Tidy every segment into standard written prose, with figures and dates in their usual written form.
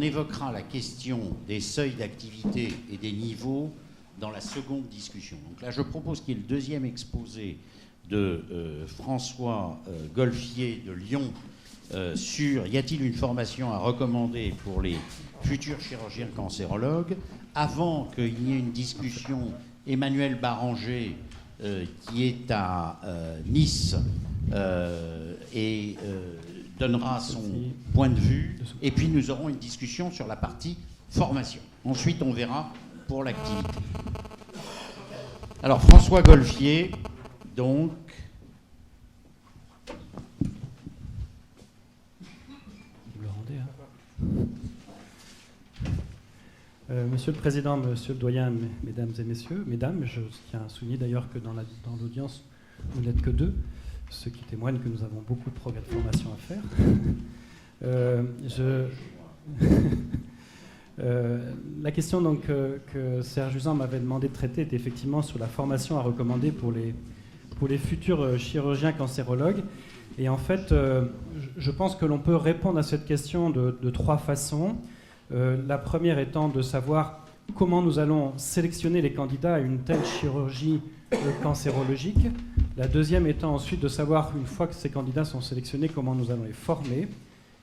on évoquera la question des seuils d'activité et des niveaux dans la seconde discussion. Donc là, je propose qu'il y ait le deuxième exposé de François Golfier de Lyon sur « Y a-t-il une formation à recommander pour les futurs chirurgiens cancérologues ?» avant qu'il n'y ait une discussion. Emmanuel Baranger, qui est à Nice, et donnera son point de vue. Et puis nous aurons une discussion sur la partie formation. Ensuite, on verra pour l'activité. Alors, François Golfier, donc... Vous le rendez, hein. Monsieur le Président, Monsieur le Doyen, Mesdames et Messieurs, Mesdames, je tiens à souligner d'ailleurs que dans l'audience, vous n'êtes que deux, ce qui témoigne que nous avons beaucoup de progrès de formation à faire. La question donc, que Serge Usan m'avait demandé de traiter est effectivement sur la formation à recommander pour les futurs chirurgiens cancérologues. Et en fait, je pense que l'on peut répondre à cette question de trois façons. La première étant de savoir comment nous allons sélectionner les candidats à une telle chirurgie cancérologique. La deuxième étant ensuite de savoir, une fois que ces candidats sont sélectionnés, comment nous allons les former.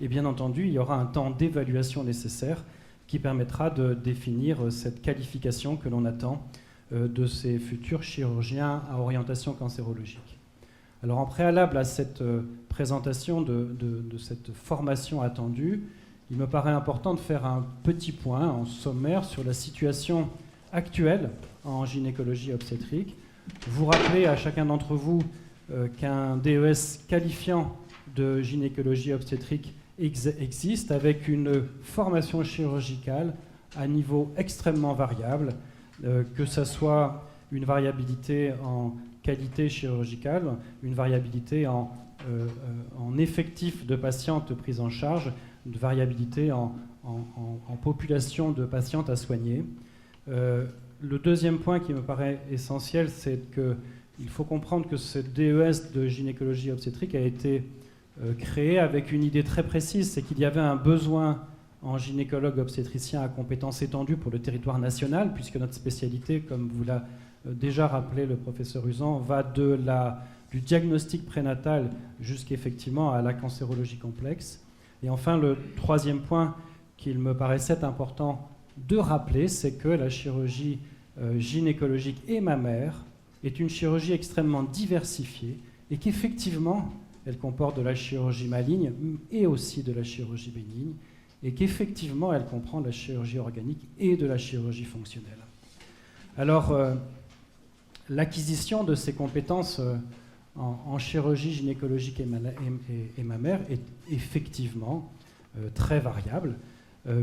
Et bien entendu, il y aura un temps d'évaluation nécessaire qui permettra de définir cette qualification que l'on attend de ces futurs chirurgiens à orientation cancérologique. Alors en préalable à cette présentation de cette formation attendue, il me paraît important de faire un petit point en sommaire sur la situation actuelle en gynécologie obstétrique. Vous rappelez à chacun d'entre vous qu'un DES qualifiant de gynécologie obstétrique existe avec une formation chirurgicale à niveau extrêmement variable, que ce soit une variabilité en qualité chirurgicale, une variabilité en effectif de patientes prises en charge, une variabilité en population de patientes à soigner. Le deuxième point qui me paraît essentiel, c'est qu'il faut comprendre que ce DES de gynécologie obstétrique a été créé avec une idée très précise, c'est qu'il y avait un besoin en gynécologue obstétricien à compétences étendues pour le territoire national, puisque notre spécialité, comme vous l'a déjà rappelé le professeur Usan, va du diagnostic prénatal jusqu'effectivement à la cancérologie complexe. Et enfin, le troisième point qu'il me paraissait important de rappeler, c'est que la chirurgie gynécologique et mammaire est une chirurgie extrêmement diversifiée et qu'effectivement, elle comporte de la chirurgie maligne et aussi de la chirurgie bénigne et qu'effectivement, elle comprend de la chirurgie organique et de la chirurgie fonctionnelle. Alors, l'acquisition de ces compétences en chirurgie gynécologique et mammaire est effectivement très variable,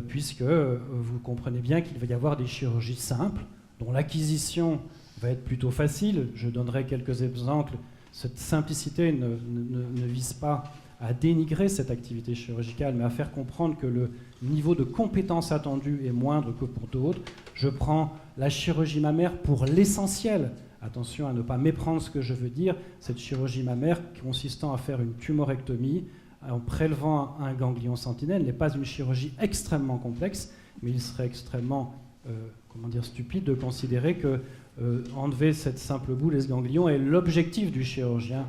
puisque vous comprenez bien qu'il va y avoir des chirurgies simples, dont l'acquisition va être plutôt facile. Je donnerai quelques exemples. Cette simplicité ne vise pas à dénigrer cette activité chirurgicale, mais à faire comprendre que le niveau de compétence attendu est moindre que pour d'autres. Je prends la chirurgie mammaire pour l'essentiel. Attention à ne pas méprendre ce que je veux dire. Cette chirurgie mammaire consistant à faire une tumorectomie en prélevant un ganglion sentinelle n'est pas une chirurgie extrêmement complexe, mais il serait extrêmement stupide de considérer que enlever cette simple boule et ce ganglion est l'objectif du chirurgien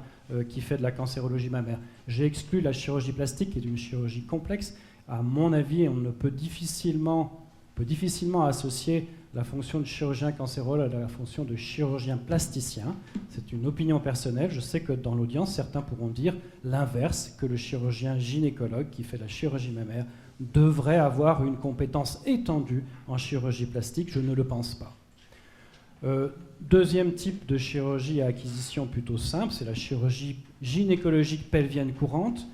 qui fait de la cancérologie mammaire. J'ai exclu la chirurgie plastique, qui est une chirurgie complexe. À mon avis, on peut difficilement associer la fonction de chirurgien cancérologue à la fonction de chirurgien plasticien. C'est une opinion personnelle. Je sais que dans l'audience, certains pourront dire l'inverse, que le chirurgien gynécologue qui fait la chirurgie mammaire devrait avoir une compétence étendue en chirurgie plastique. Je ne le pense pas. Deuxième type de chirurgie à acquisition plutôt simple, c'est la chirurgie gynécologique pelvienne courante.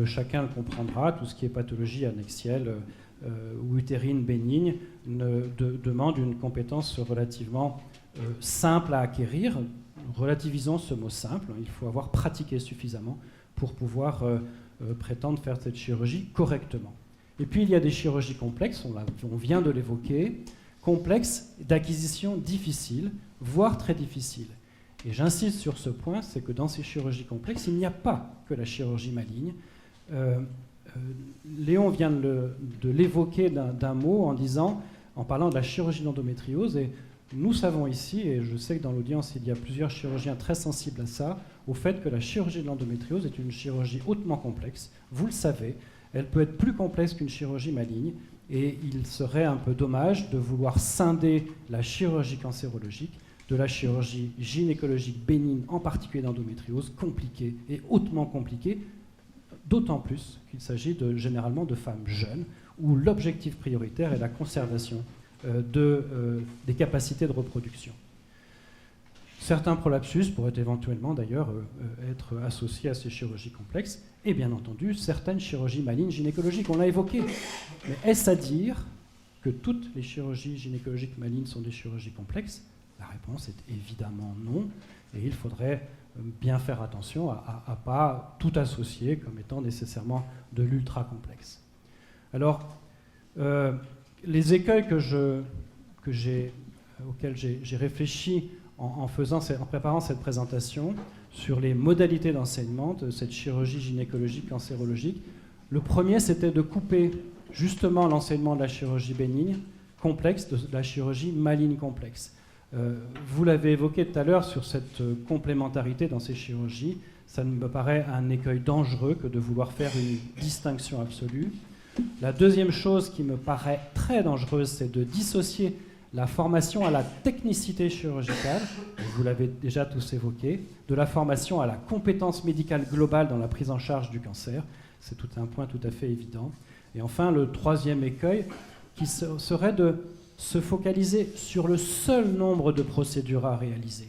Chacun le comprendra, tout ce qui est pathologie annexielle ou utérine bénigne demande une compétence relativement simple à acquérir. Relativisons ce mot simple, il faut avoir pratiqué suffisamment pour pouvoir prétendre faire cette chirurgie correctement. Et puis il y a des chirurgies complexes, on vient de l'évoquer, complexes d'acquisition difficile, voire très difficile. Et j'insiste sur ce point, c'est que dans ces chirurgies complexes, il n'y a pas que la chirurgie maligne. Léon vient de l'évoquer d'un mot en parlant de la chirurgie d'endométriose. Et nous savons ici, et je sais que dans l'audience, il y a plusieurs chirurgiens très sensibles à ça, au fait que la chirurgie de l'endométriose est une chirurgie hautement complexe. Vous le savez, elle peut être plus complexe qu'une chirurgie maligne. Et il serait un peu dommage de vouloir scinder la chirurgie cancérologique de la chirurgie gynécologique bénigne, en particulier d'endométriose, compliquée et hautement compliquée, d'autant plus qu'il s'agit généralement de femmes jeunes, où l'objectif prioritaire est la conservation des capacités de reproduction. Certains prolapsus pourraient éventuellement d'ailleurs être associés à ces chirurgies complexes, et bien entendu certaines chirurgies malignes gynécologiques, on l'a évoqué. Mais est-ce à dire que toutes les chirurgies gynécologiques malignes sont des chirurgies complexes? La réponse est évidemment non, et il faudrait bien faire attention à ne pas tout associer comme étant nécessairement de l'ultra complexe. Alors, les écueils auxquels j'ai réfléchi en préparant cette présentation sur les modalités d'enseignement de cette chirurgie gynécologique cancérologique, le premier, c'était de couper justement l'enseignement de la chirurgie bénigne complexe de la chirurgie maligne complexe. Vous l'avez évoqué tout à l'heure sur cette complémentarité dans ces chirurgies. Ça me paraît un écueil dangereux que de vouloir faire une distinction absolue. La deuxième chose qui me paraît très dangereuse, c'est de dissocier la formation à la technicité chirurgicale, vous l'avez déjà tous évoqué, de la formation à la compétence médicale globale dans la prise en charge du cancer. C'est tout un point tout à fait évident. Et enfin, le troisième écueil, qui serait de se focaliser sur le seul nombre de procédures à réaliser.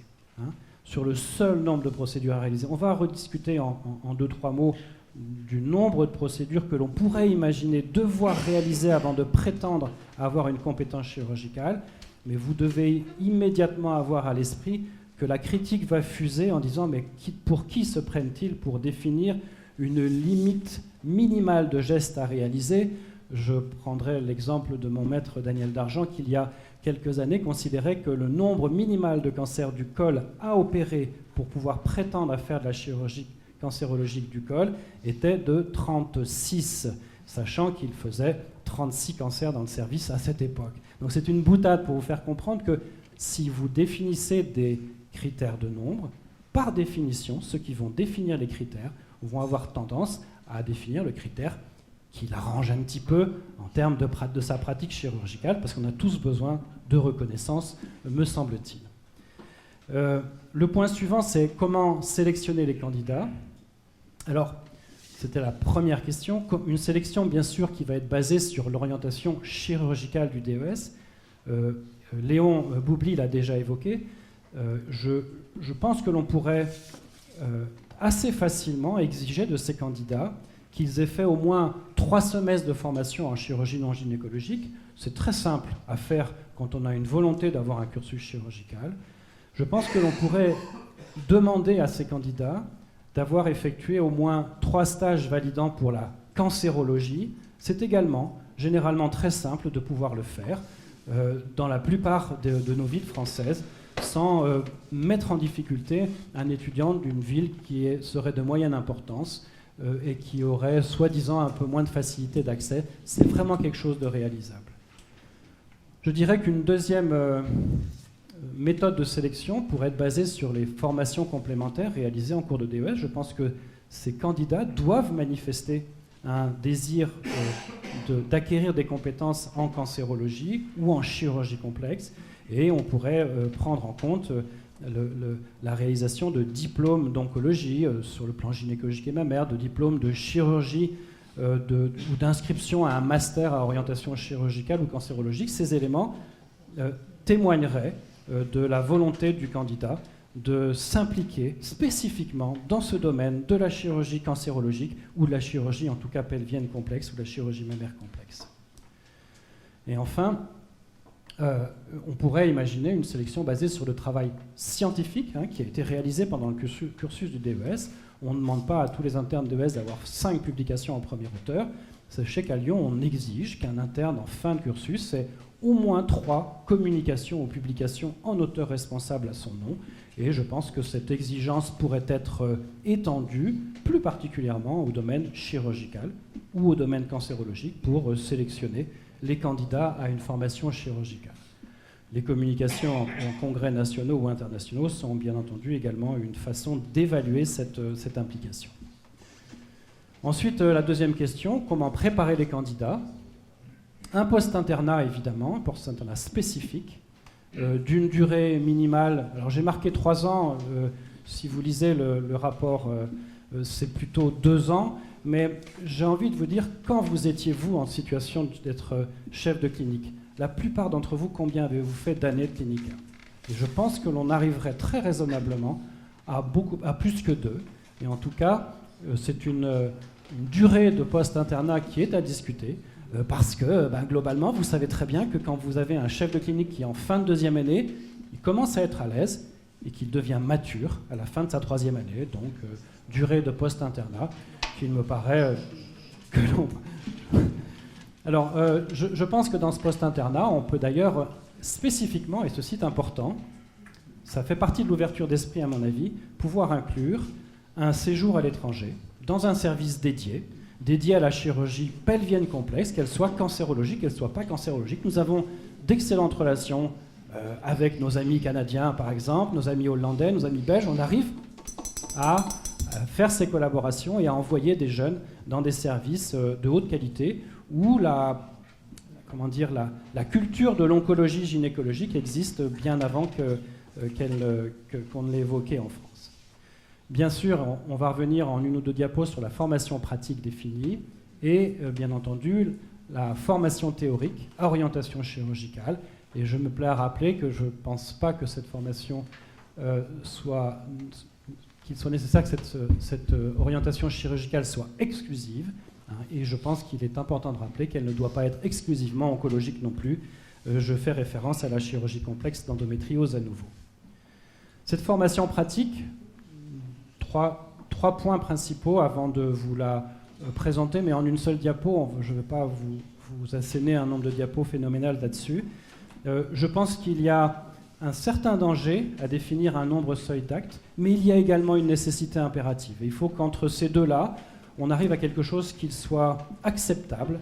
Sur le seul nombre de procédures à réaliser. On va rediscuter en 2-3 mots du nombre de procédures que l'on pourrait imaginer devoir réaliser avant de prétendre avoir une compétence chirurgicale, mais vous devez immédiatement avoir à l'esprit que la critique va fuser en disant mais pour qui se prennent-ils pour définir une limite minimale de gestes à réaliser? Je prendrai l'exemple de mon maître Daniel Dargent qui, il y a quelques années, considérait que le nombre minimal de cancers du col à opérer pour pouvoir prétendre à faire de la chirurgie cancérologique du col était de 36, sachant qu'il faisait 36 cancers dans le service à cette époque. Donc c'est une boutade pour vous faire comprendre que si vous définissez des critères de nombre, par définition, ceux qui vont définir les critères vont avoir tendance à définir le critère qui l'arrange un petit peu en termes de sa pratique chirurgicale, parce qu'on a tous besoin de reconnaissance, me semble-t-il. Le point suivant, c'est comment sélectionner les candidats. Alors, c'était la première question. Une sélection, bien sûr, qui va être basée sur l'orientation chirurgicale du DES. Léon Boubli l'a déjà évoqué. Je pense que l'on pourrait assez facilement exiger de ces candidats qu'ils aient fait au moins 3 semestres de formation en chirurgie non gynécologique. C'est très simple à faire quand on a une volonté d'avoir un cursus chirurgical. Je pense que l'on pourrait demander à ces candidats d'avoir effectué au moins 3 stages validants pour la cancérologie. C'est également généralement très simple de pouvoir le faire dans la plupart de nos villes françaises sans mettre en difficulté un étudiant d'une ville qui serait de moyenne importance et qui aurait soi-disant un peu moins de facilité d'accès. C'est vraiment quelque chose de réalisable. Je dirais qu'une deuxième méthode de sélection pourrait être basée sur les formations complémentaires réalisées en cours de DES. Je pense que ces candidats doivent manifester un désir d'acquérir des compétences en cancérologie ou en chirurgie complexe, et on pourrait prendre en compte la réalisation de diplômes d'oncologie sur le plan gynécologique et mammaire, de diplômes de chirurgie ou d'inscription à un master à orientation chirurgicale ou cancérologique. Ces éléments témoigneraient de la volonté du candidat de s'impliquer spécifiquement dans ce domaine de la chirurgie cancérologique ou de la chirurgie en tout cas pelvienne complexe ou de la chirurgie mammaire complexe. Et enfin, on pourrait imaginer une sélection basée sur le travail scientifique qui a été réalisé pendant le cursus du DES. On ne demande pas à tous les internes DES d'avoir 5 publications en premier auteur, Sachez qu'à Lyon, on exige qu'un interne en fin de cursus ait au moins 3 communications ou publications en auteur responsable à son nom. Et je pense que cette exigence pourrait être étendue, plus particulièrement au domaine chirurgical ou au domaine cancérologique, pour sélectionner les candidats à une formation chirurgicale. Les communications en congrès nationaux ou internationaux sont bien entendu également une façon d'évaluer cette implication. Ensuite, la deuxième question, comment préparer les candidats? Un post-internat, évidemment, un post-internat spécifique, d'une durée minimale. Alors j'ai marqué 3 ans, si vous lisez le rapport, c'est plutôt 2 ans, mais j'ai envie de vous dire, quand vous étiez, vous, en situation d'être chef de clinique, la plupart d'entre vous, combien avez-vous fait d'années de clinique? Et je pense que l'on arriverait très raisonnablement à plus que 2. Et en tout cas, c'est une durée de post-internat qui est à discuter, parce que globalement, vous savez très bien que quand vous avez un chef de clinique qui est en fin de 2e année, il commence à être à l'aise et qu'il devient mature à la fin de sa 3e année. Donc, durée de post-internat, qu'il me paraît que l'on... Alors, je pense que dans ce post-internat, on peut d'ailleurs spécifiquement, et ceci est important, ça fait partie de l'ouverture d'esprit à mon avis, pouvoir inclure un séjour à l'étranger dans un service dédié à la chirurgie pelvienne complexe, qu'elle soit cancérologique, qu'elle ne soit pas cancérologique. Nous avons d'excellentes relations avec nos amis canadiens, par exemple, nos amis hollandais, nos amis belges. On arrive à faire ces collaborations et à envoyer des jeunes dans des services de haute qualité où la culture de l'oncologie gynécologique existe bien avant qu'on ne l'ait évoquée en France. Bien sûr, on va revenir en 1 ou 2 diapos sur la formation pratique définie et, bien entendu, la formation théorique à orientation chirurgicale. Et je me plais à rappeler que je ne pense pas que cette formation qu'il soit nécessaire que cette orientation chirurgicale soit exclusive. Et je pense qu'il est important de rappeler qu'elle ne doit pas être exclusivement oncologique non plus. Je fais référence à la chirurgie complexe d'endométriose à nouveau. Cette formation pratique, 3 points principaux avant de vous la présenter, mais en une seule diapo. Je ne vais pas vous asséner un nombre de diapos phénoménal là-dessus. Je pense qu'il y a un certain danger à définir un nombre seuil d'actes, mais il y a également une nécessité impérative. Et il faut qu'entre ces deux-là, on arrive à quelque chose qui soit acceptable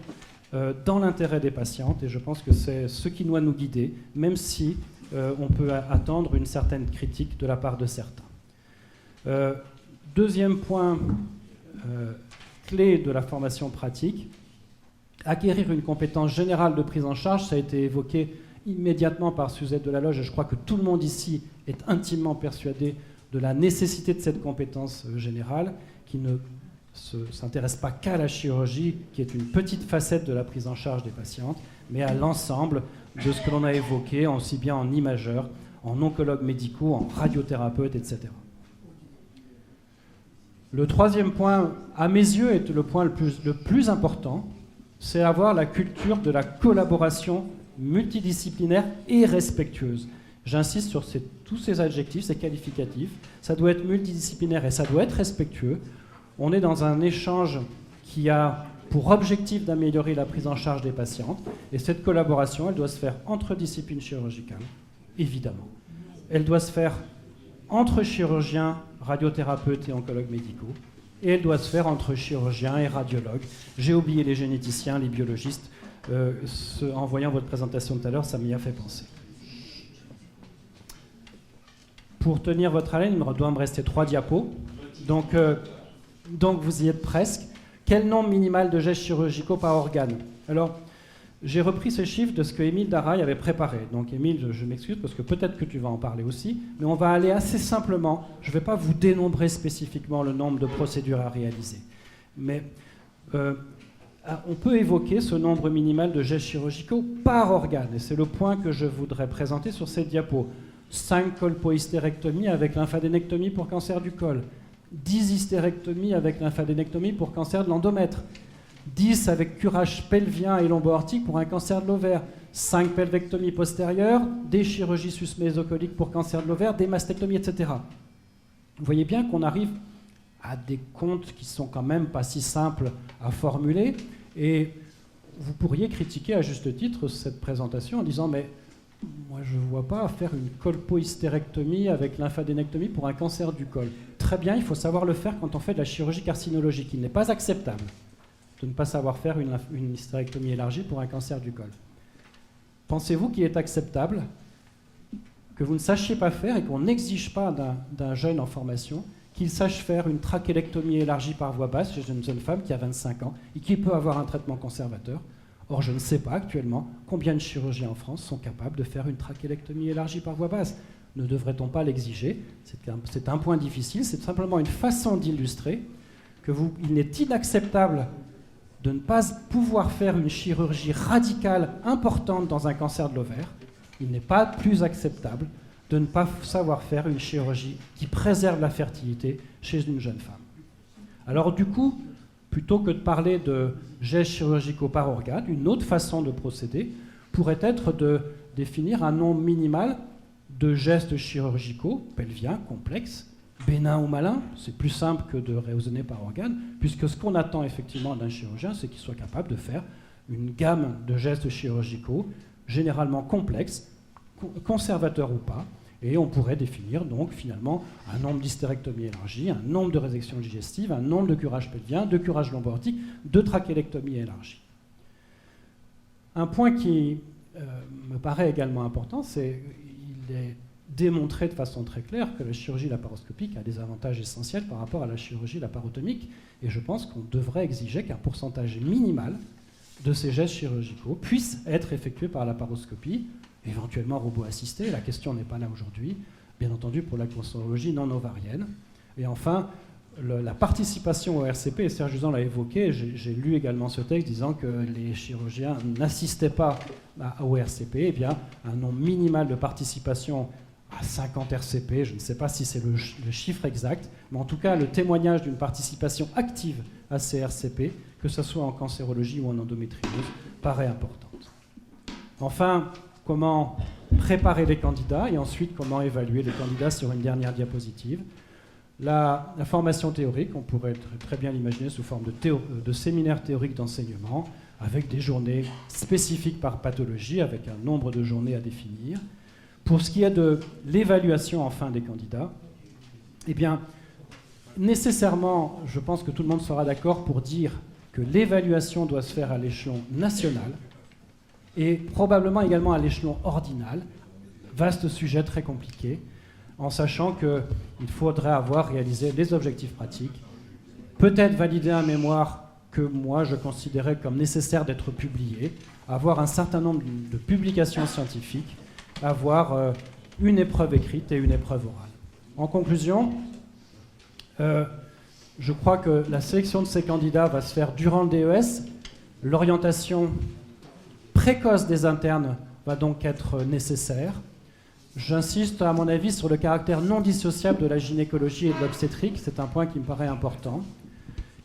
dans l'intérêt des patientes. Et je pense que c'est ce qui doit nous guider, même si on peut attendre une certaine critique de la part de certains. Deuxième point clé de la formation pratique, acquérir une compétence générale de prise en charge. Ça a été évoqué immédiatement par Suzette Delaloge, et je crois que tout le monde ici est intimement persuadé de la nécessité de cette compétence générale, qui ne s'intéresse pas qu'à la chirurgie, qui est une petite facette de la prise en charge des patientes, mais à l'ensemble de ce que l'on a évoqué, aussi bien en imageurs, en oncologues médicaux, en radiothérapeutes, etc. Le troisième point, à mes yeux, est le point le plus important, c'est avoir la culture de la collaboration multidisciplinaire et respectueuse. J'insiste sur tous ces adjectifs, ces qualificatifs. Ça doit être multidisciplinaire et ça doit être respectueux. On est dans un échange qui a pour objectif d'améliorer la prise en charge des patientes. Et cette collaboration, elle doit se faire entre disciplines chirurgicales, évidemment. Elle doit se faire entre chirurgiens, radiothérapeutes et oncologues médicaux. Et elle doit se faire entre chirurgiens et radiologues. J'ai oublié les généticiens, les biologistes. En voyant votre présentation tout à l'heure, ça m'y a fait penser. Pour tenir votre haleine, il doit me rester 3 diapos. Donc vous y êtes presque. Quel nombre minimal de gestes chirurgicaux par organe? Alors, j'ai repris ce chiffre de ce que Émile Daraille avait préparé. Donc Émile, je m'excuse parce que peut-être que tu vas en parler aussi, mais on va aller assez simplement. Je ne vais pas vous dénombrer spécifiquement le nombre de procédures à réaliser. Mais on peut évoquer ce nombre minimal de gestes chirurgicaux par organe. Et c'est le point que je voudrais présenter sur cette diapo. 5 colpohystérectomies avec lymphadénectomie pour cancer du col. 10 hystérectomies avec lymphadénectomie pour cancer de l'endomètre. 10 avec curage pelvien et lombo-aortique pour un cancer de l'ovaire. 5 pelvectomies postérieures, des chirurgies susmésocoliques pour cancer de l'ovaire, des mastectomies, etc. Vous voyez bien qu'on arrive à des comptes qui sont quand même pas si simples à formuler. Et vous pourriez critiquer à juste titre cette présentation en disant « mais moi je ne vois pas faire une colpohystérectomie avec lymphadénectomie pour un cancer du col ». Très bien, il faut savoir le faire quand on fait de la chirurgie carcinologique. Il n'est pas acceptable de ne pas savoir faire une hystérectomie élargie pour un cancer du col. Pensez-vous qu'il est acceptable que vous ne sachiez pas faire et qu'on n'exige pas d'un jeune en formation qu'il sache faire une trachélectomie élargie par voie basse chez une jeune femme qui a 25 ans et qui peut avoir un traitement conservateur? Or, je ne sais pas actuellement combien de chirurgiens en France sont capables de faire une trachélectomie élargie par voie basse. Ne devrait-on pas l'exiger? C'est un point difficile, c'est simplement une façon d'illustrer qu'il est inacceptable de ne pas pouvoir faire une chirurgie radicale importante dans un cancer de l'ovaire. Il n'est pas plus acceptable de ne pas savoir faire une chirurgie qui préserve la fertilité chez une jeune femme. Alors du coup, plutôt que de parler de gestes chirurgicaux par organe, une autre façon de procéder pourrait être de définir un nombre minimal de gestes chirurgicaux pelviens complexes, bénins ou malins. C'est plus simple que de raisonner par organe, puisque ce qu'on attend effectivement d'un chirurgien, c'est qu'il soit capable de faire une gamme de gestes chirurgicaux généralement complexes, conservateurs ou pas, et on pourrait définir donc finalement un nombre d'hystérectomies élargies, un nombre de résections digestives, un nombre de curages pelviens, de curages lombardiques, de trachélectomies élargies. Un point qui me paraît également important, c'est qu'il est démontré de façon très claire que la chirurgie laparoscopique a des avantages essentiels par rapport à la chirurgie laparotomique, et je pense qu'on devrait exiger qu'un pourcentage minimal de ces gestes chirurgicaux puissent être effectués par la laparoscopie, éventuellement robot-assisté. La question n'est pas là aujourd'hui, bien entendu pour la cancérologie non ovarienne. Et enfin, la participation au RCP, et Serge Juzan l'a évoqué, j'ai lu également ce texte disant que les chirurgiens n'assistaient pas au RCP. Eh bien, un nombre minimal de participation à 50 RCP, je ne sais pas si c'est le chiffre exact, mais en tout cas, le témoignage d'une participation active à ces RCP, que ce soit en cancérologie ou en endométriose, paraît importante. Enfin, comment préparer les candidats et ensuite comment évaluer les candidats sur une dernière diapositive. La formation théorique, on pourrait très bien l'imaginer sous forme de séminaire théorique d'enseignement, avec des journées spécifiques par pathologie, avec un nombre de journées à définir. Pour ce qui est de l'évaluation enfin des candidats, eh bien, nécessairement, je pense que tout le monde sera d'accord pour dire que l'évaluation doit se faire à l'échelon national et probablement également à l'échelon ordinal, vaste sujet très compliqué, en sachant qu'il faudrait avoir réalisé les objectifs pratiques, peut-être valider un mémoire que moi je considérais comme nécessaire d'être publié, avoir un certain nombre de publications scientifiques, avoir une épreuve écrite et une épreuve orale. En conclusion, je crois que la sélection de ces candidats va se faire durant le DES. L'orientation précoce des internes va donc être nécessaire. J'insiste, à mon avis, sur le caractère non dissociable de la gynécologie et de l'obstétrique. C'est un point qui me paraît important.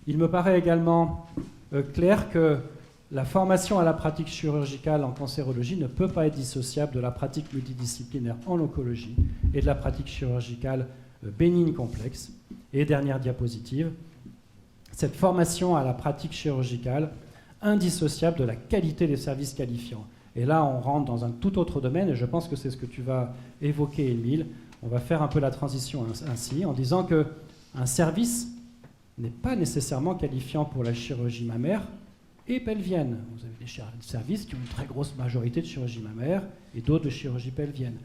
Il me paraît également clair que la formation à la pratique chirurgicale en cancérologie ne peut pas être dissociable de la pratique multidisciplinaire en oncologie et de la pratique chirurgicale bénigne complexe. Et dernière diapositive, cette formation à la pratique chirurgicale indissociable de la qualité des services qualifiants. Et là, on rentre dans un tout autre domaine, et je pense que c'est ce que tu vas évoquer, Émile. On va faire un peu la transition ainsi, en disant qu'un service n'est pas nécessairement qualifiant pour la chirurgie mammaire et pelvienne. Vous avez des services qui ont une très grosse majorité de chirurgie mammaire et d'autres de chirurgie pelvienne.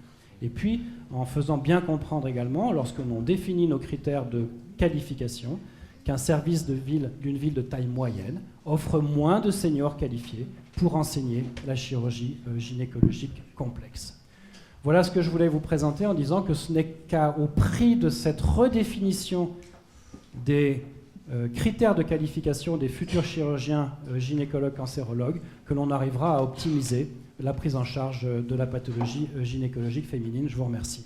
Et puis, en faisant bien comprendre également, lorsque l'on définit nos critères de qualification, qu'un service d'une ville de taille moyenne offre moins de seniors qualifiés pour enseigner la chirurgie gynécologique complexe. Voilà ce que je voulais vous présenter en disant que ce n'est qu'au prix de cette redéfinition des critères de qualification des futurs chirurgiens gynécologues cancérologues que l'on arrivera à optimiser la prise en charge de la pathologie gynécologique féminine. Je vous remercie.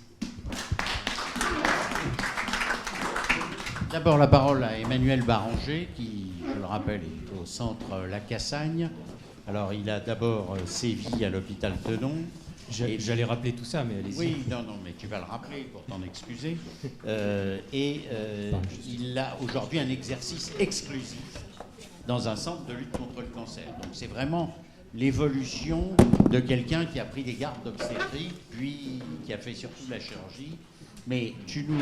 D'abord la parole à Emmanuel Baranger, qui, je le rappelle, est au centre La Cassagne. Alors il a d'abord sévi à l'hôpital Tenon. J'allais rappeler tout ça, mais allez-y. Oui, non, mais tu vas le rappeler pour t'en excuser. Il a aujourd'hui un exercice exclusif dans un centre de lutte contre le cancer. Donc c'est vraiment l'évolution de quelqu'un qui a pris des gardes d'obstétrique, puis qui a fait surtout de la chirurgie. Mais tu nous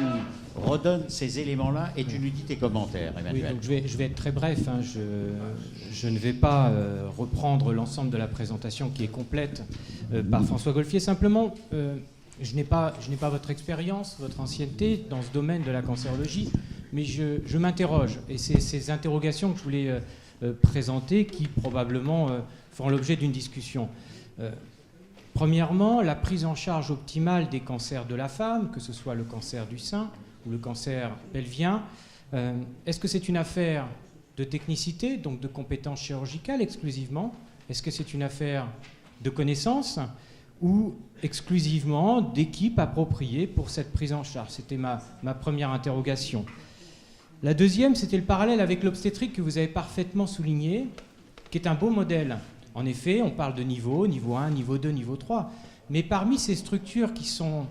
redonnes ces éléments-là et tu nous dis tes commentaires, Emmanuel. Oui, donc je vais être très bref. Hein. Je ne vais pas reprendre l'ensemble de la présentation qui est complète par François Golfier. Simplement, je n'ai pas votre expérience, votre ancienneté dans ce domaine de la cancérologie, mais je m'interroge. Et c'est ces interrogations que je voulais présenter qui probablement feront l'objet d'une discussion. Premièrement, la prise en charge optimale des cancers de la femme, que ce soit le cancer du sein ou le cancer pelvien, est-ce que c'est une affaire de technicité, donc de compétences chirurgicales exclusivement? Est-ce que c'est une affaire de connaissances ou exclusivement d'équipes appropriées pour cette prise en charge? C'était ma première interrogation. La deuxième, c'était le parallèle avec l'obstétrique que vous avez parfaitement souligné, qui est un beau modèle. En effet, on parle de niveau 1, niveau 2, niveau 3. Mais parmi ces structures qui sont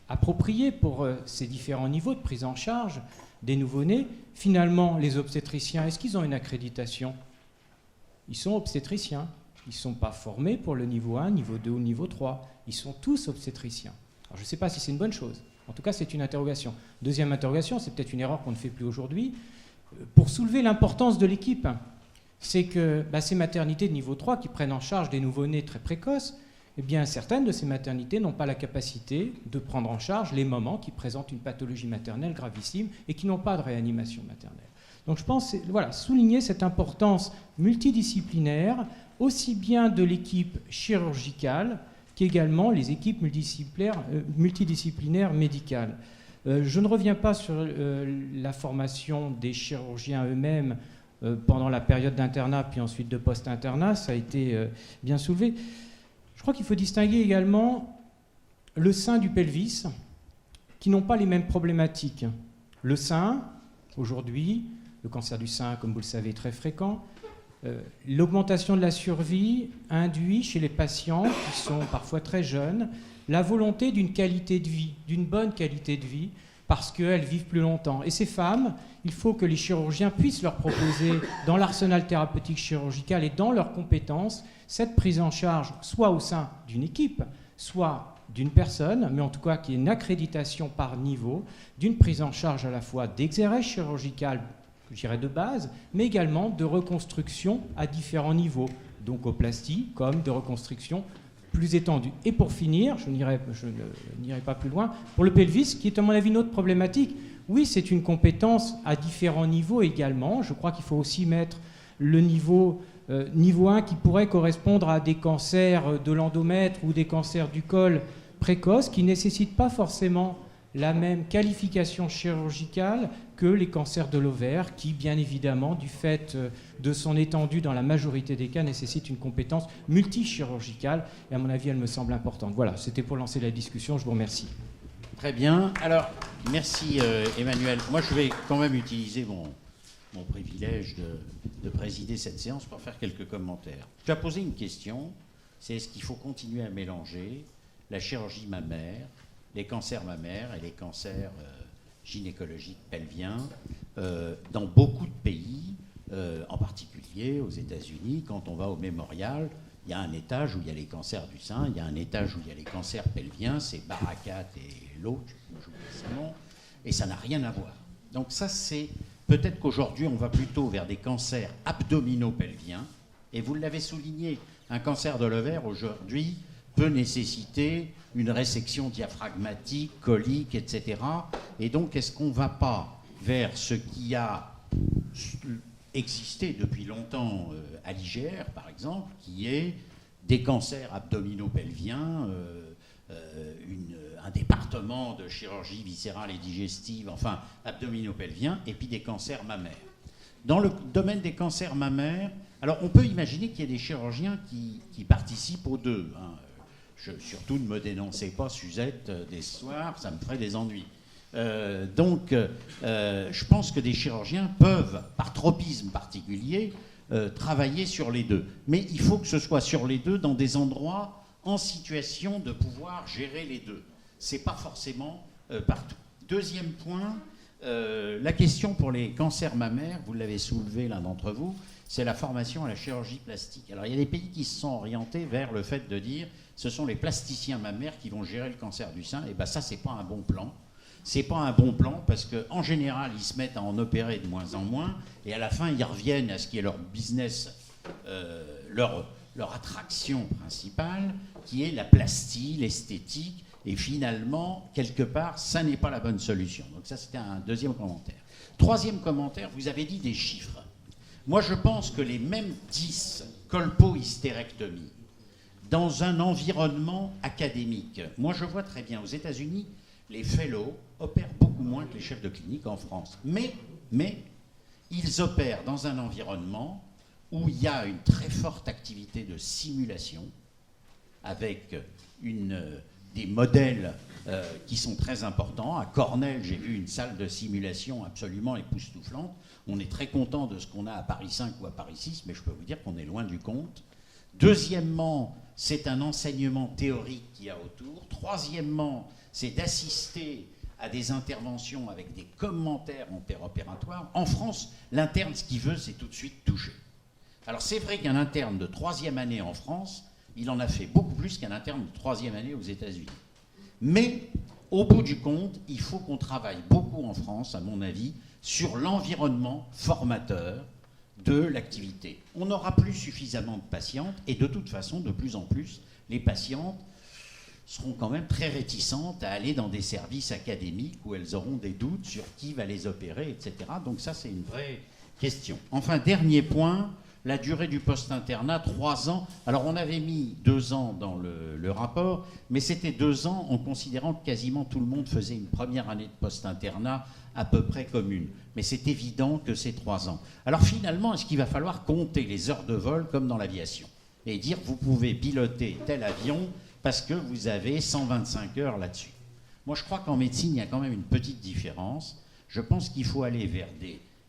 appropriées pour ces différents niveaux de prise en charge des nouveau-nés, finalement, les obstétriciens, est-ce qu'ils ont une accréditation? Ils sont obstétriciens. Ils ne sont pas formés pour le niveau 1, niveau 2 ou niveau 3. Ils sont tous obstétriciens. Alors, je ne sais pas si c'est une bonne chose. En tout cas, c'est une interrogation. Deuxième interrogation, c'est peut-être une erreur qu'on ne fait plus aujourd'hui. Pour soulever l'importance de l'équipe, c'est que ces maternités de niveau 3 qui prennent en charge des nouveau-nés très précoces, eh bien, certaines de ces maternités n'ont pas la capacité de prendre en charge les mamans qui présentent une pathologie maternelle gravissime et qui n'ont pas de réanimation maternelle. Donc je pense souligner cette importance multidisciplinaire, aussi bien de l'équipe chirurgicale qu'également les équipes multidisciplinaires médicales. Je ne reviens pas sur la formation des chirurgiens eux-mêmes pendant la période d'internat, puis ensuite de post-internat, ça a été bien soulevé. Je crois qu'il faut distinguer également le sein du pelvis, qui n'ont pas les mêmes problématiques. Le sein, aujourd'hui, le cancer du sein, comme vous le savez, est très fréquent. L'augmentation de la survie induit chez les patients, qui sont parfois très jeunes, la volonté d'une qualité de vie, d'une bonne qualité de vie, parce qu'elles vivent plus longtemps. Et ces femmes, il faut que les chirurgiens puissent leur proposer, dans l'arsenal thérapeutique chirurgical et dans leurs compétences, cette prise en charge, soit au sein d'une équipe, soit d'une personne, mais en tout cas qu'il y ait une accréditation par niveau, d'une prise en charge à la fois d'exérèse chirurgicale, je dirais de base, mais également de reconstruction à différents niveaux, d'oncoplastie comme de reconstruction plus étendue. Et pour finir, je n'irai pas plus loin, pour le pelvis, qui est à mon avis une autre problématique, oui, c'est une compétence à différents niveaux également. Je crois qu'il faut aussi mettre le niveau 1 qui pourrait correspondre à des cancers de l'endomètre ou des cancers du col précoces qui ne nécessitent pas forcément la même qualification chirurgicale que les cancers de l'ovaire qui, bien évidemment, du fait de son étendue dans la majorité des cas, nécessitent une compétence multichirurgicale. Et à mon avis, elle me semble importante. Voilà, c'était pour lancer la discussion. Je vous remercie. Très bien. Alors, merci Emmanuel. Moi, je vais quand même utiliser mon privilège de présider cette séance pour faire quelques commentaires. Tu as posé une question, c'est est-ce qu'il faut continuer à mélanger la chirurgie mammaire, les cancers mammaires et les cancers gynécologiques pelviens dans beaucoup de pays, en particulier aux États-Unis. Quand on va au Mémorial, il y a un étage où il y a les cancers du sein, il y a un étage où il y a les cancers pelviens, c'est Barakat et l'autre, j'oublie son nom, et ça n'a rien à voir. Donc ça, c'est peut-être qu'aujourd'hui, on va plutôt vers des cancers abdominaux pelviens, et vous l'avez souligné, un cancer de l'ovaire aujourd'hui peut nécessiter une résection diaphragmatique, colique, etc. Et donc, est-ce qu'on ne va pas vers ce qui a existé depuis longtemps à l'IGR, par exemple, qui est des cancers abdominaux pelviens, un département de chirurgie viscérale et digestive, enfin, abdominaux pelviens, et puis des cancers mammaires. Dans le domaine des cancers mammaires, alors on peut imaginer qu'il y ait des chirurgiens qui participent aux deux, hein. Surtout ne me dénoncez pas, Suzette, des soirs, ça me ferait des ennuis. Donc, je pense que des chirurgiens peuvent, par tropisme particulier, travailler sur les deux. Mais il faut que ce soit sur les deux dans des endroits en situation de pouvoir gérer les deux. Ce n'est pas forcément partout. Deuxième point, la question pour les cancers mammaires, vous l'avez soulevé l'un d'entre vous, c'est la formation à la chirurgie plastique. Alors il y a des pays qui se sont orientés vers le fait de dire ce sont les plasticiens mammaires qui vont gérer le cancer du sein. Et bien ça, c'est pas un bon plan. C'est pas un bon plan parce qu'en général, ils se mettent à en opérer de moins en moins et à la fin, ils reviennent à ce qui est leur business, leur attraction principale, qui est la plastie, l'esthétique. Et finalement, quelque part, ça n'est pas la bonne solution. Donc ça, c'était un deuxième commentaire. Troisième commentaire, vous avez dit des chiffres. Moi, je pense que les mêmes 10 colpo-hystérectomies dans un environnement académique, moi, je vois très bien, aux États-Unis, les fellows opèrent beaucoup moins que les chefs de clinique en France. Mais ils opèrent dans un environnement où il y a une très forte activité de simulation avec des modèles qui sont très importants. À Cornell, j'ai vu une salle de simulation absolument époustouflante. On est très content de ce qu'on a à Paris 5 ou à Paris 6, mais je peux vous dire qu'on est loin du compte. Deuxièmement, c'est un enseignement théorique qu'il y a autour. Troisièmement, c'est d'assister à des interventions avec des commentaires en péropératoire. En France, l'interne, ce qu'il veut, c'est tout de suite toucher. Alors c'est vrai qu'un interne de 3e année en France, il en a fait beaucoup plus qu'un interne de 3e année aux États-Unis. Mais, au bout du compte, il faut qu'on travaille beaucoup en France, à mon avis, sur l'environnement formateur de l'activité. On n'aura plus suffisamment de patientes, et de toute façon, de plus en plus, les patientes seront quand même très réticentes à aller dans des services académiques où elles auront des doutes sur qui va les opérer, etc. Donc ça, c'est une vraie question. Enfin, dernier point, la durée du post-internat, 3 ans. Alors, on avait mis 2 ans dans le rapport, mais c'était 2 ans en considérant que quasiment tout le monde faisait une première année de post-internat à peu près commune. Mais c'est évident que c'est 3 ans. Alors, finalement, est-ce qu'il va falloir compter les heures de vol comme dans l'aviation et dire vous pouvez piloter tel avion parce que vous avez 125 heures là-dessus? Moi, je crois qu'en médecine, il y a quand même une petite différence. Je pense qu'il faut aller vers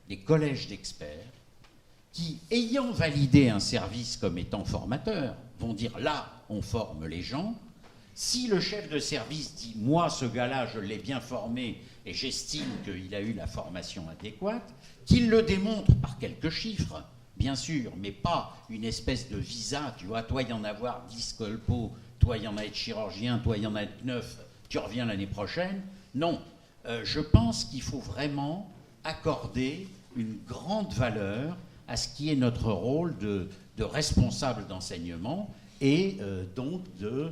des collèges d'experts qui, ayant validé un service comme étant formateur, vont dire là, on forme les gens. Si le chef de service dit moi, ce gars-là, je l'ai bien formé et j'estime qu'il a eu la formation adéquate, qu'il le démontre par quelques chiffres, bien sûr, mais pas une espèce de visa, tu vois, toi, il y en a avoir 10 colpos, toi, il y en a être chirurgien, toi, il y en a être 9, tu reviens l'année prochaine. Non, je pense qu'il faut vraiment accorder une grande valeur à ce qui est notre rôle de responsable d'enseignement et donc de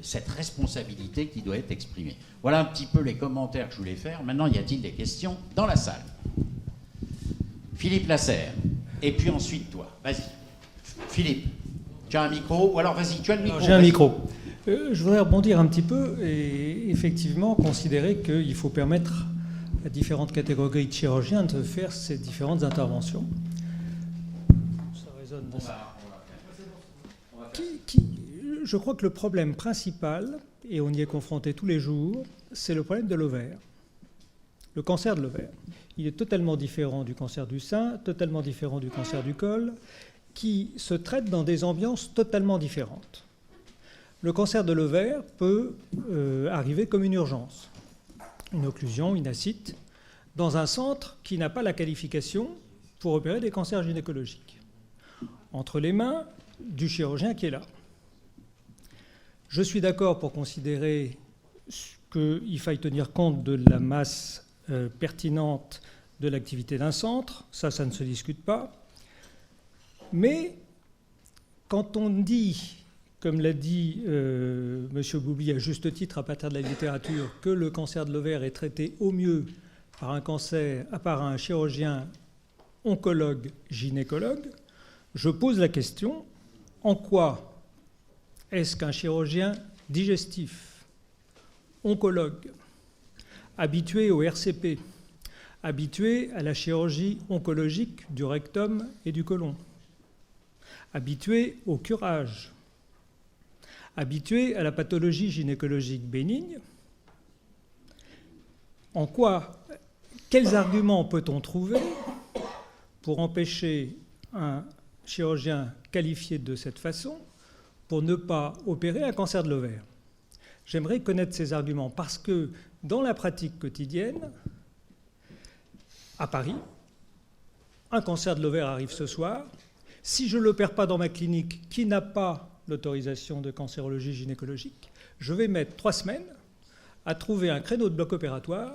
cette responsabilité qui doit être exprimée. Voilà un petit peu les commentaires que je voulais faire. Maintenant, y a-t-il des questions dans la salle? Philippe Lasserre. Et puis ensuite, toi. Vas-y. Philippe, tu as un micro? Ou alors, vas-y, tu as le micro. J'ai un micro. Je voudrais rebondir un petit peu et effectivement considérer qu'il faut permettre à différentes catégories de chirurgiens de faire ces différentes interventions. Ça résonne de ça. Je crois que le problème principal, et on y est confronté tous les jours, c'est le problème de l'ovaire. Le cancer de l'ovaire. Il est totalement différent du cancer du sein, totalement différent du cancer du col, qui se traitent dans des ambiances totalement différentes. Le cancer de l'ovaire peut arriver comme une urgence, une occlusion, une ascite, dans un centre qui n'a pas la qualification pour opérer des cancers gynécologiques, entre les mains du chirurgien qui est là. Je suis d'accord pour considérer qu'il faille tenir compte de la masse pertinente de l'activité d'un centre, ça ne se discute pas. Mais quand on dit, comme l'a dit M. Boublil à juste titre à partir de la littérature, que le cancer de l'ovaire est traité au mieux par un chirurgien oncologue gynécologue, je pose la question, en quoi est-ce qu'un chirurgien digestif, oncologue, habitué au RCP, habitué à la chirurgie oncologique du rectum et du côlon, habitué au curage, habitué à la pathologie gynécologique bénigne, quels arguments peut-on trouver pour empêcher un chirurgien qualifié de cette façon pour ne pas opérer un cancer de l'ovaire? J'aimerais connaître ces arguments parce que dans la pratique quotidienne, à Paris. Un cancer de l'ovaire arrive ce soir. Si je ne l'opère pas dans ma clinique qui n'a pas l'autorisation de cancérologie gynécologique, je vais mettre 3 semaines à trouver un créneau de bloc opératoire.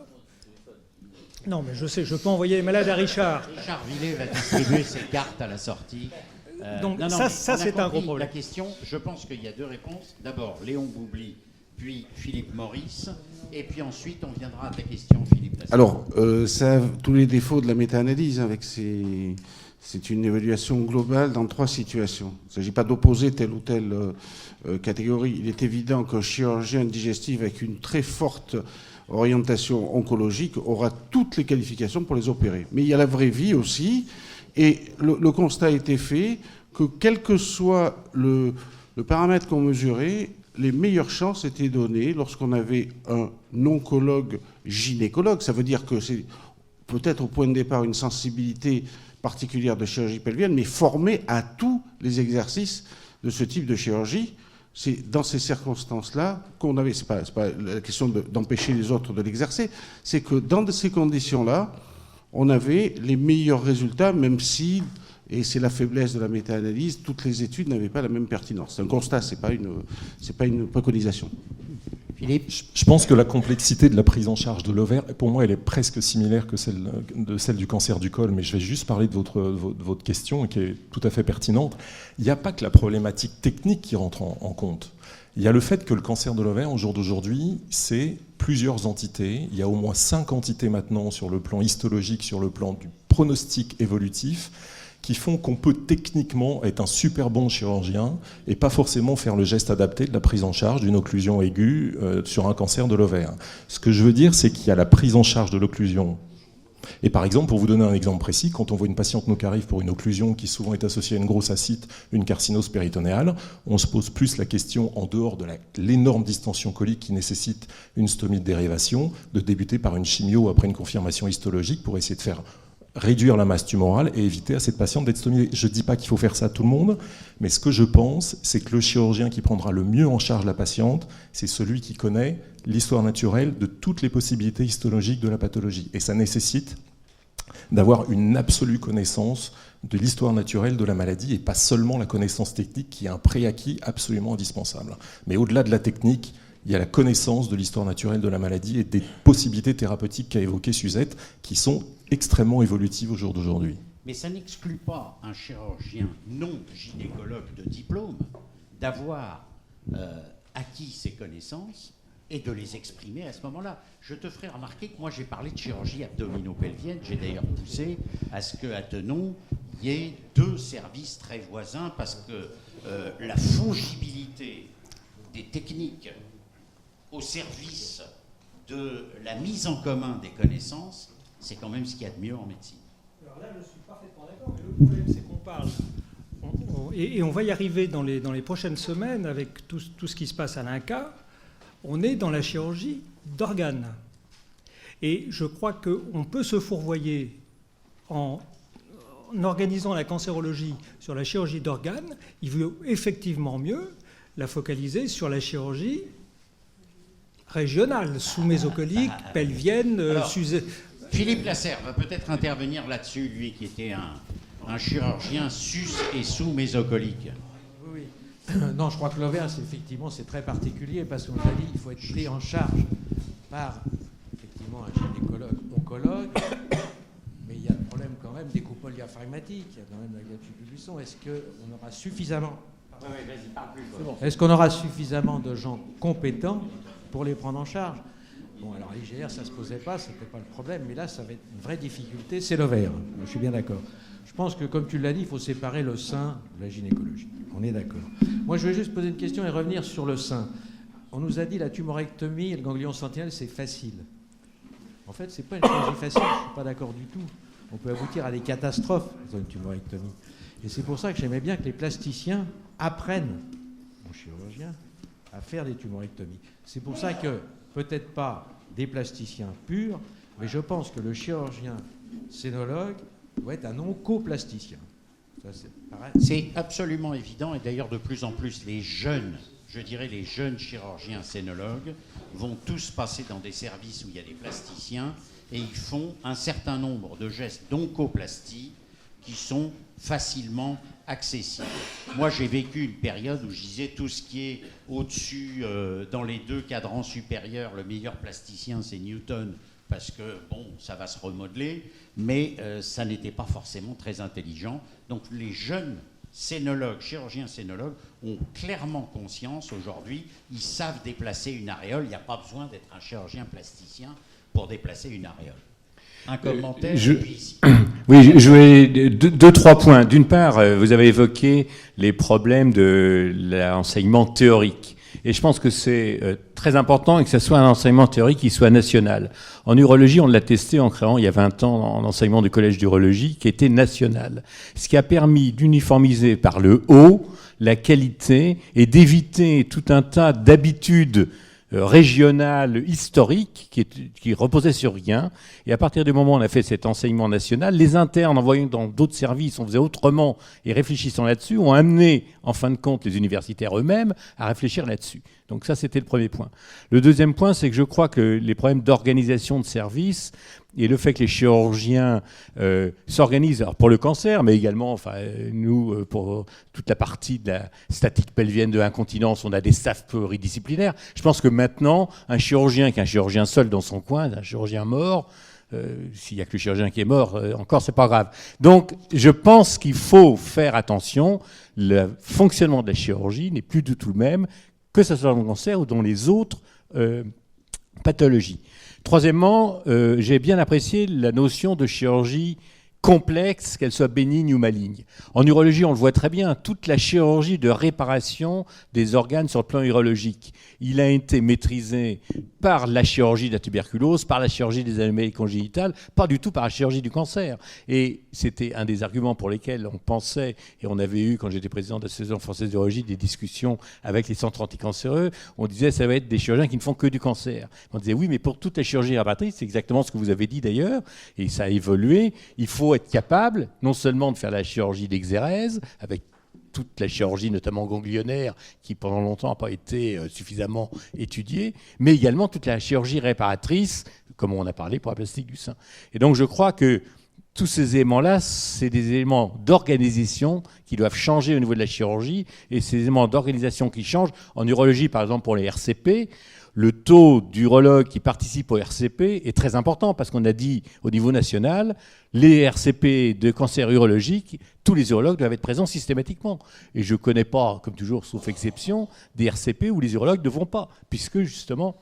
Non, mais je sais, je peux envoyer les malades à Richard. Richard Villet va distribuer ses cartes à la sortie. Donc non, ça on a c'est un gros compris problème. La question, je pense qu'il y a 2 réponses. D'abord, Léon Boubli, puis Philippe Maurice, et puis ensuite, on viendra à ta question, Philippe Lasserre. Alors, ça a tous les défauts de la méta-analyse. C'est une évaluation globale dans 3 situations. Il ne s'agit pas d'opposer telle ou telle catégorie. Il est évident qu'un chirurgien digestif avec une très forte orientation oncologique aura toutes les qualifications pour les opérer. Mais il y a la vraie vie aussi, et le constat a été fait que quel que soit le paramètre qu'on mesurait, les meilleures chances étaient données lorsqu'on avait un oncologue gynécologue. Ça veut dire que c'est peut-être au point de départ une sensibilité particulière de chirurgie pelvienne, mais formé à tous les exercices de ce type de chirurgie. C'est dans ces circonstances-là qu'on avait, c'est pas la question d'empêcher les autres de l'exercer, c'est que dans ces conditions-là, on avait les meilleurs résultats, même si, et c'est la faiblesse de la méta-analyse, toutes les études n'avaient pas la même pertinence. C'est un constat, c'est pas une préconisation. Philippe ? Je pense que la complexité de la prise en charge de l'ovaire, pour moi, elle est presque similaire que celle du cancer du col, mais je vais juste parler de votre question, qui est tout à fait pertinente. Il n'y a pas que la problématique technique qui rentre en compte. Il y a le fait que le cancer de l'ovaire, au jour d'aujourd'hui, c'est plusieurs entités. Il y a au moins 5 entités maintenant sur le plan histologique, sur le plan du pronostic évolutif, qui font qu'on peut techniquement être un super bon chirurgien et pas forcément faire le geste adapté de la prise en charge d'une occlusion aiguë sur un cancer de l'ovaire. Ce que je veux dire, c'est qu'il y a la prise en charge de l'occlusion. Et par exemple, pour vous donner un exemple précis, quand on voit une patiente nous qui arrive pour une occlusion qui souvent est associée à une grosse ascite, une carcinose péritonéale, on se pose plus la question, en dehors de l'énorme distension colique qui nécessite une stomie de dérivation, de débuter par une chimio après une confirmation histologique pour essayer de faire réduire la masse tumorale et éviter à cette patiente d'être stomisée. Je ne dis pas qu'il faut faire ça à tout le monde, mais ce que je pense, c'est que le chirurgien qui prendra le mieux en charge la patiente, c'est celui qui connaît l'histoire naturelle de toutes les possibilités histologiques de la pathologie. Et ça nécessite d'avoir une absolue connaissance de l'histoire naturelle de la maladie et pas seulement la connaissance technique qui est un préacquis absolument indispensable. Mais au-delà de la technique, il y a la connaissance de l'histoire naturelle de la maladie et des possibilités thérapeutiques qu'a évoquées Suzette, qui sont extrêmement évolutives au jour d'aujourd'hui. Mais ça n'exclut pas un chirurgien non gynécologue de diplôme d'avoir acquis ces connaissances et de les exprimer à ce moment-là. Je te ferai remarquer que moi j'ai parlé de chirurgie abdominopelvienne, j'ai d'ailleurs poussé à ce qu'à Tenon, il y ait 2 services très voisins parce que la fongibilité des techniques au service de la mise en commun des connaissances, c'est quand même ce qu'il y a de mieux en médecine. Alors là, je suis parfaitement d'accord, mais le problème, c'est qu'on parle, et on va y arriver dans les prochaines semaines avec tout ce qui se passe à l'INCa, on est dans la chirurgie d'organes. Et je crois qu'on peut se fourvoyer en organisant la cancérologie sur la chirurgie d'organes. Il vaut effectivement mieux la focaliser sur la chirurgie régionale, sous-mésocolique, pelvienne, Philippe Lasserre va peut-être intervenir là-dessus, lui qui était un chirurgien sus- et sous-mésocolique. Oui. Non, je crois que l'ovaire, effectivement, c'est très particulier parce qu'on a dit qu'il faut être pris en charge par effectivement un gynécologue, oncologue, mais il y a le problème quand même des coupoles diaphragmatiques, il y a quand même la gâchette du son. Est-ce qu'on aura suffisamment Est-ce qu'on aura suffisamment de gens compétents pour les prendre en charge? Bon, alors l'IGR, ça ne se posait pas, ce n'était pas le problème, mais là, ça va être une vraie difficulté, c'est l'ovaire. Je suis bien d'accord. Je pense que, comme tu l'as dit, il faut séparer le sein de la gynécologie. On est d'accord. Moi, je vais juste poser une question et revenir sur le sein. On nous a dit la tumorectomie et le ganglion sentinelle, c'est facile. En fait, ce n'est pas une chirurgie facile, je ne suis pas d'accord du tout. On peut aboutir à des catastrophes dans une tumorectomie. Et c'est pour ça que j'aimais bien que les plasticiens apprennent aux chirurgiens à faire des tumorectomies. C'est pour ça que, peut-être pas des plasticiens purs, mais je pense que le chirurgien scénologue doit être un oncoplasticien. C'est absolument évident, et d'ailleurs de plus en plus les jeunes, je dirais les jeunes chirurgiens scénologues, vont tous passer dans des services où il y a des plasticiens et ils font un certain nombre de gestes d'oncoplastie qui sont facilement accessibles. Moi, j'ai vécu une période où je disais tout ce qui est au-dessus, dans les 2 cadrans supérieurs, le meilleur plasticien, c'est Newton, parce que, bon, ça va se remodeler, mais ça n'était pas forcément très intelligent. Donc les jeunes scénologues, chirurgiens scénologues, ont clairement conscience aujourd'hui, ils savent déplacer une aréole, il n'y a pas besoin d'être un chirurgien plasticien pour déplacer une aréole. Un commentaire ici. Oui, je voulais 2-3 points. D'une part, vous avez évoqué les problèmes de l'enseignement théorique. Et je pense que c'est très important et que ce soit un enseignement théorique qui soit national. En urologie, on l'a testé en créant, il y a 20 ans, l'enseignement du collège d'urologie qui était national. Ce qui a permis d'uniformiser par le haut la qualité et d'éviter tout un tas d'habitudes régionales, historiques, qui reposaient sur rien. Et à partir du moment où on a fait cet enseignement national, les internes, en voyant dans d'autres services, on faisait autrement et réfléchissant là-dessus, ont amené, en fin de compte, les universitaires eux-mêmes à réfléchir là-dessus. Donc ça, c'était le premier point. Le deuxième point, c'est que je crois que les problèmes d'organisation de services et le fait que les chirurgiens s'organisent, alors pour le cancer, mais également, nous, pour toute la partie de la statique pelvienne de l'incontinence, on a des staffs pluridisciplinaires. Je pense que maintenant, un chirurgien qui est un chirurgien seul dans son coin, un chirurgien mort, s'il n'y a que le chirurgien qui est mort, encore, c'est pas grave. Donc, je pense qu'il faut faire attention. Le fonctionnement de la chirurgie n'est plus du tout le même, que ce soit dans le cancer ou dans les autres pathologies. Troisièmement, j'ai bien apprécié la notion de chirurgie complexe, qu'elle soit bénigne ou maligne. En urologie, on le voit très bien, toute la chirurgie de réparation des organes sur le plan urologique, il a été maîtrisé par la chirurgie de la tuberculose, par la chirurgie des anomalies congénitales, pas du tout par la chirurgie du cancer. Et c'était un des arguments pour lesquels on pensait, et on avait eu, quand j'étais président de l'Association française d'urologie, des discussions avec les centres anticancéreux, on disait ça va être des chirurgiens qui ne font que du cancer. On disait oui, mais pour toute la chirurgie réparatrice, c'est exactement ce que vous avez dit d'ailleurs, et ça a évolué, il faut être capable non seulement de faire la chirurgie d'exérèse, avec toute la chirurgie, notamment ganglionnaire, qui pendant longtemps n'a pas été suffisamment étudiée, mais également toute la chirurgie réparatrice, comme on a parlé pour la plastique du sein. Et donc je crois que tous ces éléments-là, c'est des éléments d'organisation qui doivent changer au niveau de la chirurgie, et ces éléments d'organisation qui changent, en urologie par exemple pour les RCP, le taux d'urologues qui participent au RCP est très important parce qu'on a dit au niveau national, les RCP de cancer urologique, tous les urologues doivent être présents systématiquement. Et je ne connais pas, comme toujours, sauf exception, des RCP où les urologues ne vont pas, puisque justement,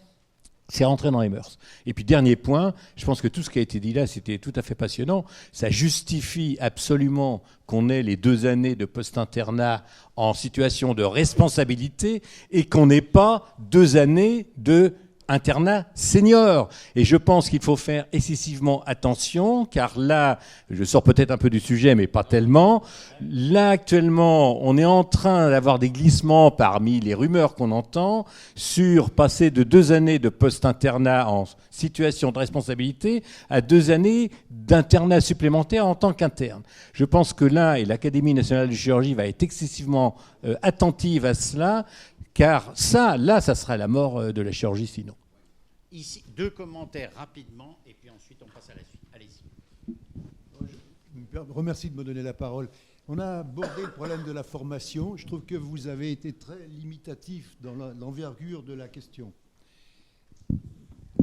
c'est rentré dans les mœurs. Et puis dernier point, je pense que tout ce qui a été dit là, c'était tout à fait passionnant. Ça justifie absolument qu'on ait les 2 années de post-internat en situation de responsabilité et qu'on n'ait pas 2 années de internat senior. Et je pense qu'il faut faire excessivement attention, car là, je sors peut-être un peu du sujet, mais pas tellement. Là, actuellement, on est en train d'avoir des glissements parmi les rumeurs qu'on entend sur passer de 2 années de post-internat en situation de responsabilité à 2 années d'internat supplémentaire en tant qu'interne. Je pense que là, et l'Académie nationale de chirurgie va être excessivement attentive à cela, car ça, là, ça sera la mort de la chirurgie sinon. Ici, 2 commentaires rapidement, et puis ensuite on passe à la suite. Allez-y. Je me remercie de me donner la parole. On a abordé le problème de la formation. Je trouve que vous avez été très limitatif dans l'envergure de la question.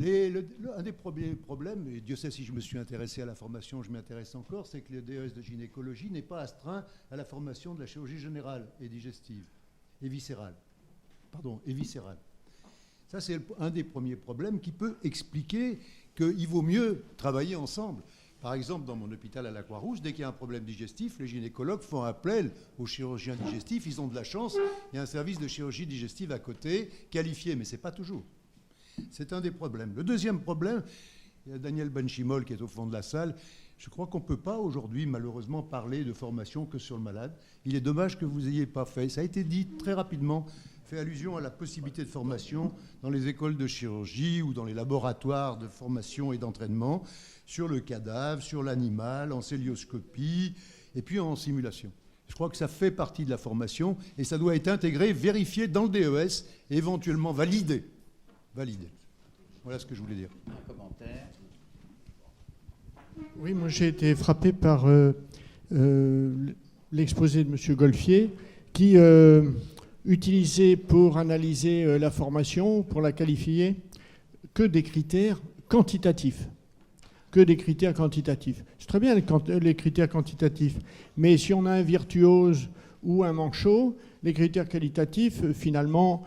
Un des premiers problèmes, et Dieu sait si je me suis intéressé à la formation, je m'intéresse encore, c'est que le DES de gynécologie n'est pas astreint à la formation de la chirurgie générale et digestive, et viscérale. Ça, c'est un des premiers problèmes qui peut expliquer qu'il vaut mieux travailler ensemble. Par exemple, dans mon hôpital à la Croix-Rouge, dès qu'il y a un problème digestif, les gynécologues font appel aux chirurgiens digestifs. Ils ont de la chance, il y a un service de chirurgie digestive à côté, qualifié, mais ce n'est pas toujours. C'est un des problèmes. Le deuxième problème, il y a Daniel Benchimol qui est au fond de la salle. Je crois qu'on ne peut pas aujourd'hui, malheureusement, parler de formation que sur le malade. Il est dommage que vous n'ayez pas fait. Ça a été dit très rapidement, fait allusion à la possibilité de formation dans les écoles de chirurgie ou dans les laboratoires de formation et d'entraînement sur le cadavre, sur l'animal, en célioscopie et puis en simulation. Je crois que ça fait partie de la formation et ça doit être intégré, vérifié dans le DES et éventuellement validé. Voilà ce que je voulais dire. Un commentaire. Oui, moi j'ai été frappé par l'exposé de M. Golfier qui utilisait pour analyser la formation, pour la qualifier, que des critères quantitatifs. Que des critères quantitatifs. C'est très bien les critères quantitatifs, mais si on a un virtuose ou un manchot, les critères qualitatifs, finalement,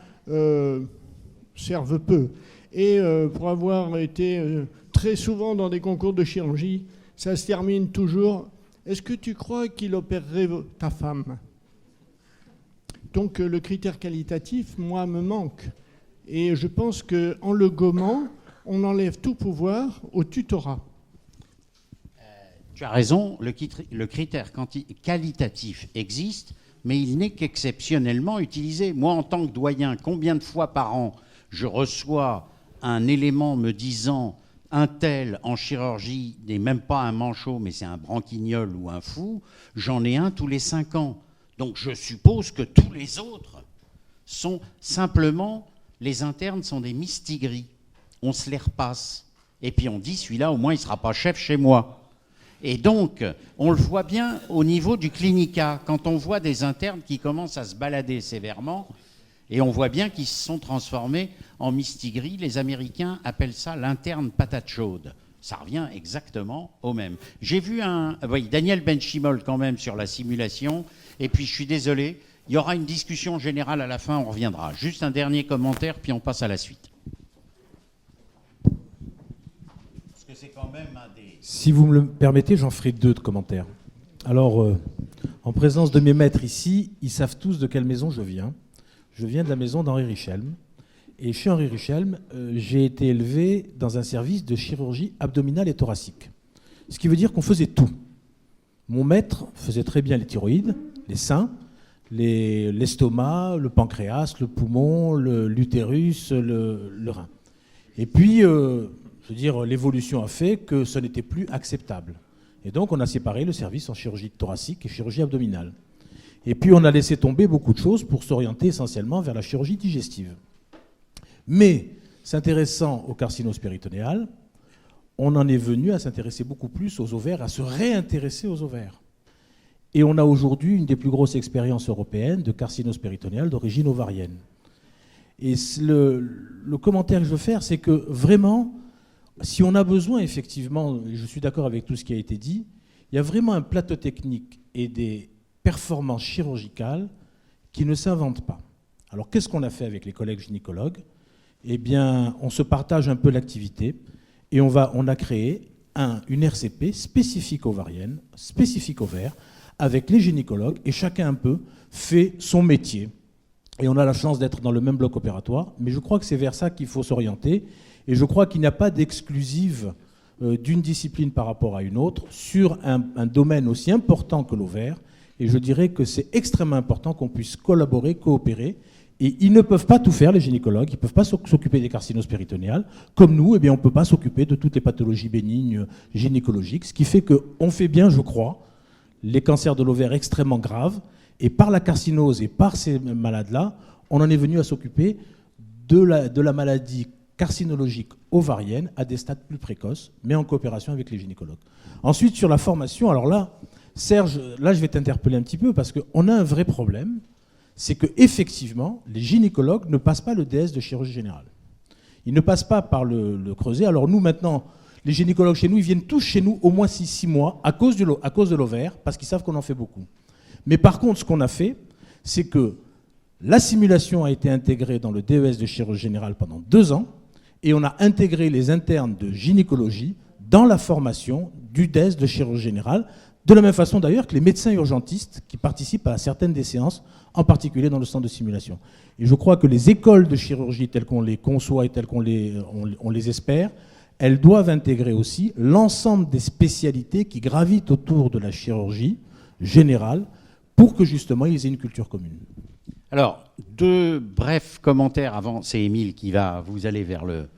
servent peu. Et pour avoir été très souvent dans des concours de chirurgie, ça se termine toujours. Est-ce que tu crois qu'il opérerait ta femme? Donc le critère qualitatif, moi, me manque. Et je pense qu'en le gommant, on enlève tout pouvoir au tutorat. Tu as raison, le critère qualitatif existe, mais il n'est qu'exceptionnellement utilisé. Moi, en tant que doyen, combien de fois par an je reçois un élément me disant un tel en chirurgie n'est même pas un manchot, mais c'est un branquignol ou un fou, j'en ai un tous les 5 ans. Donc je suppose que tous les autres sont simplement, les internes sont des mistigris. On se les repasse. Et puis on dit, celui-là, au moins, il ne sera pas chef chez moi. Et donc, on le voit bien au niveau du clinica, quand on voit des internes qui commencent à se balader sévèrement, et on voit bien qu'ils se sont transformés en mistigris. Les Américains appellent ça l'interne patate chaude. Ça revient exactement au même. J'ai vu Daniel Benchimol quand même sur la simulation, et puis je suis désolé, il y aura une discussion générale à la fin, on reviendra. Juste un dernier commentaire, puis on passe à la suite. Parce que c'est quand même un des... Si vous me le permettez, j'en ferai 2 de commentaires. Alors, en présence de mes maîtres ici, ils savent tous de quelle maison je viens. Je viens de la maison d'Henri Richelme. Et chez Henri Richelme, j'ai été élevé dans un service de chirurgie abdominale et thoracique. Ce qui veut dire qu'on faisait tout. Mon maître faisait très bien les thyroïdes, les seins, l'estomac, le pancréas, le poumon, l'utérus, le rein. Et puis, l'évolution a fait que ce n'était plus acceptable. Et donc, on a séparé le service en chirurgie thoracique et chirurgie abdominale. Et puis, on a laissé tomber beaucoup de choses pour s'orienter essentiellement vers la chirurgie digestive. Mais, s'intéressant au carcinose péritonéal, on en est venu à s'intéresser beaucoup plus aux ovaires, à se réintéresser aux ovaires. Et on a aujourd'hui une des plus grosses expériences européennes de carcinose péritonéal d'origine ovarienne. Et le commentaire que je veux faire, c'est que vraiment, si on a besoin, effectivement, je suis d'accord avec tout ce qui a été dit, il y a vraiment un plateau technique et des performances chirurgicales qui ne s'inventent pas. Alors, qu'est-ce qu'on a fait avec les collègues gynécologues? Eh bien, on se partage un peu l'activité et on a créé une RCP spécifique ovarienne, spécifique ovaire, avec les gynécologues, et chacun un peu fait son métier. Et on a la chance d'être dans le même bloc opératoire, mais je crois que c'est vers ça qu'il faut s'orienter. Et je crois qu'il n'y a pas d'exclusive d'une discipline par rapport à une autre sur un domaine aussi important que l'ovaire. Et je dirais que c'est extrêmement important qu'on puisse collaborer, coopérer. Et ils ne peuvent pas tout faire, les gynécologues. Ils ne peuvent pas s'occuper des carcinoses péritonéales. Comme nous, eh bien, on ne peut pas s'occuper de toutes les pathologies bénignes gynécologiques. Ce qui fait qu'on fait bien, je crois, les cancers de l'ovaire extrêmement graves. Et par la carcinose et par ces malades-là, on en est venu à s'occuper de la maladie carcinologique ovarienne à des stades plus précoces, mais en coopération avec les gynécologues. Ensuite, sur la formation, alors là, Serge, là je vais t'interpeller un petit peu parce qu'on a un vrai problème, c'est qu'effectivement, les gynécologues ne passent pas le DS de chirurgie générale. Ils ne passent pas par le creuset. Alors nous, maintenant, les gynécologues chez nous, ils viennent tous chez nous au moins 6 mois à cause de l'ovaire, parce qu'ils savent qu'on en fait beaucoup. Mais par contre, ce qu'on a fait, c'est que la simulation a été intégrée dans le DES de chirurgie générale pendant 2 ans, et on a intégré les internes de gynécologie dans la formation du DES de chirurgie générale, de la même façon d'ailleurs que les médecins urgentistes qui participent à certaines des séances, en particulier dans le centre de simulation. Et je crois que les écoles de chirurgie telles qu'on les conçoit et telles qu'on les espère, elles doivent intégrer aussi l'ensemble des spécialités qui gravitent autour de la chirurgie générale pour que justement ils aient une culture commune. Alors, 2 brefs commentaires avant, c'est Émile qui va vous aller vers le...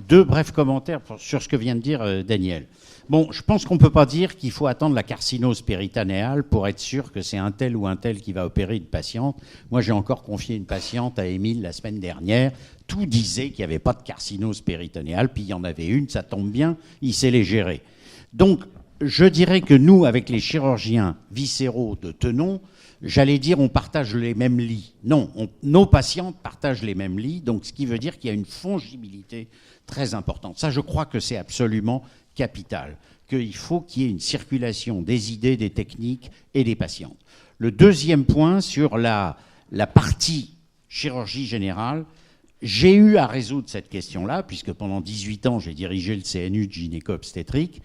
2 brefs commentaires sur ce que vient de dire Daniel. Bon, je pense qu'on ne peut pas dire qu'il faut attendre la carcinose péritonéale pour être sûr que c'est un tel ou un tel qui va opérer une patiente. Moi, j'ai encore confié une patiente à Émile la semaine dernière. Tout disait qu'il n'y avait pas de carcinose péritonéale, puis il y en avait une, ça tombe bien, il sait les gérer. Donc, je dirais que nous, avec les chirurgiens viscéraux de Tenon, j'allais dire on partage les mêmes lits. Non, nos patients partagent les mêmes lits, donc ce qui veut dire qu'il y a une fongibilité très importante. Ça, je crois que c'est absolument capital, qu'il faut qu'il y ait une circulation des idées, des techniques et des patients. Le deuxième point sur la partie chirurgie générale, j'ai eu à résoudre cette question-là, puisque pendant 18 ans, j'ai dirigé le CNU de gynéco-obstétrique.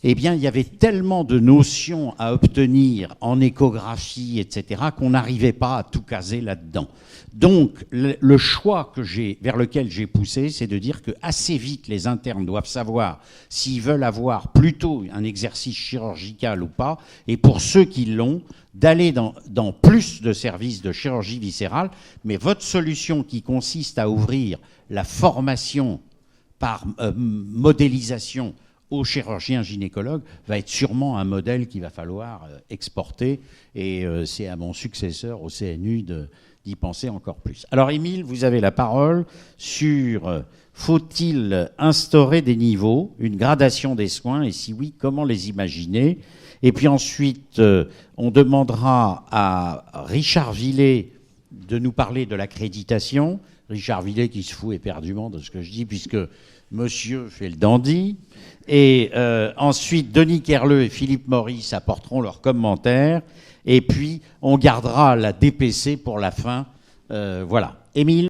Eh bien, il y avait tellement de notions à obtenir en échographie, etc., qu'on n'arrivait pas à tout caser là-dedans. Donc, le choix vers lequel j'ai poussé, c'est de dire que assez vite, les internes doivent savoir s'ils veulent avoir plutôt un exercice chirurgical ou pas, et pour ceux qui l'ont, d'aller dans plus de services de chirurgie viscérale. Mais votre solution qui consiste à ouvrir la formation par modélisation aux chirurgiens gynécologues va être sûrement un modèle qu'il va falloir exporter, et c'est à mon successeur au CNU d'y penser encore plus. Alors Émile, vous avez la parole sur faut-il instaurer des niveaux, une gradation des soins, et si oui, comment les imaginer? Et puis ensuite, on demandera à Richard Villet de nous parler de l'accréditation. Richard Villet qui se fout éperdument de ce que je dis, puisque monsieur fait le dandy. Et ensuite, Denis Kerleux et Philippe Maurice apporteront leurs commentaires. Et puis, on gardera la DPC pour la fin. Voilà. Émile.